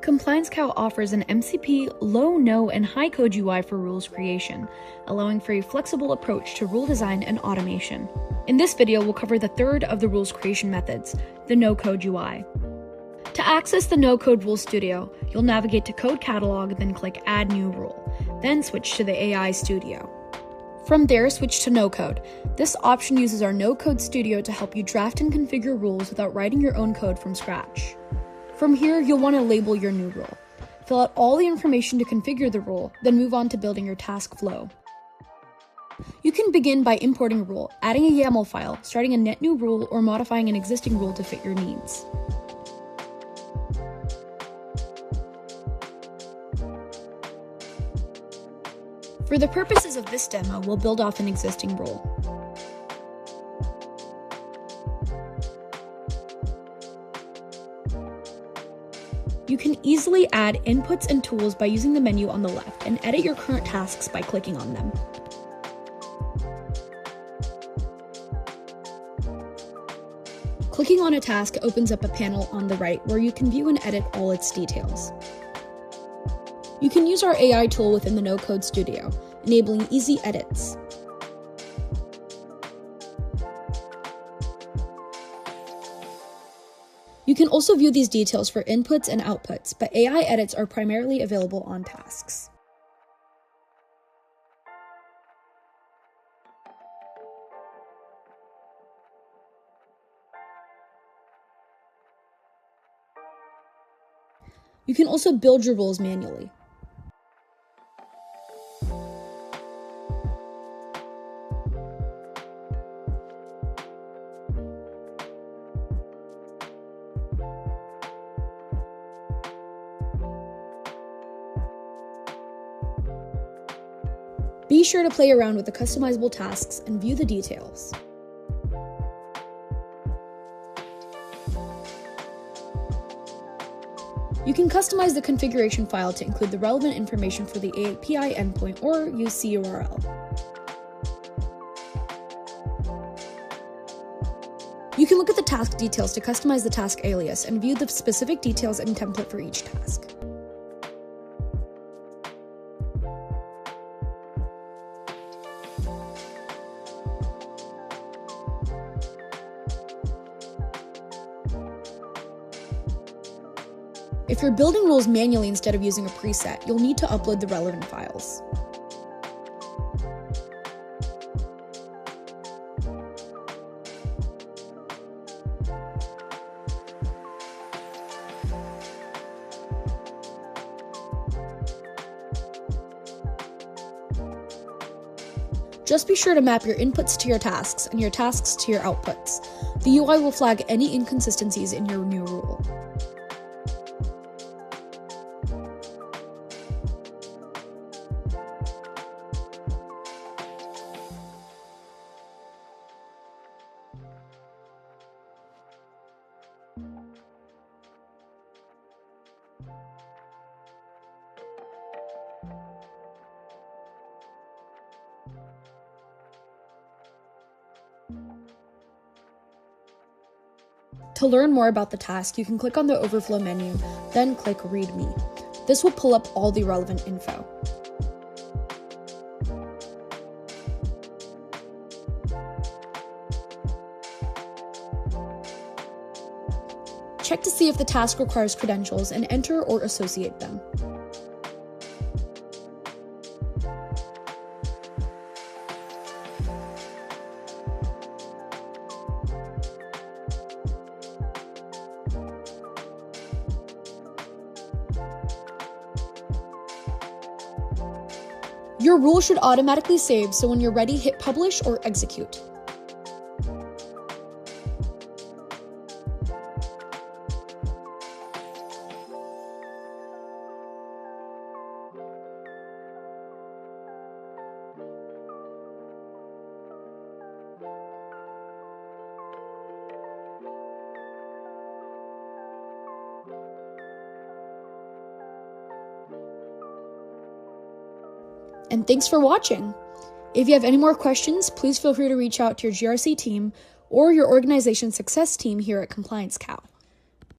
ComplianceCow offers an MCP, low, no, and high code UI for rules creation, allowing for a flexible approach to rule design and automation. In this video, we'll cover the third of the rules creation methods, the no-code UI. To access the no-code Rules Studio, you'll navigate to Code Catalog, then click Add New Rule, then switch to the AI Studio. From there, switch to no-code. This option uses our no-code studio to help you draft and configure rules without writing your own code from scratch. From here, you'll want to label your new rule. Fill out all the information to configure the rule, then move on to building your task flow. You can begin by importing a rule, adding a YAML file, starting a net new rule, or modifying an existing rule to fit your needs. For the purposes of this demo, we'll build off an existing rule. You can easily add inputs and tools by using the menu on the left and edit your current tasks by clicking on them. Clicking on a task opens up a panel on the right where you can view and edit all its details. You can use our AI tool within the no-code studio, enabling easy edits. You can also view these details for inputs and outputs, but AI edits are primarily available on tasks. You can also build your rules manually. Be sure to play around with the customizable tasks and view the details. You can customize the configuration file to include the relevant information for the API endpoint or use CURL. You can look at the task details to customize the task alias and view the specific details and template for each task. If you're building rules manually instead of using a preset, you'll need to upload the relevant files. Just be sure to map your inputs to your tasks and your tasks to your outputs. The UI will flag any inconsistencies in your new rule. To learn more about the task, you can click on the overflow menu, then click Read Me. This will pull up all the relevant info. Check to see if the task requires credentials and enter or associate them. Your rule should automatically save, so when you're ready, hit Publish or Execute. And thanks for watching! If you have any more questions, please feel free to reach out to your GRC team or your organization's success team here at ComplianceCow.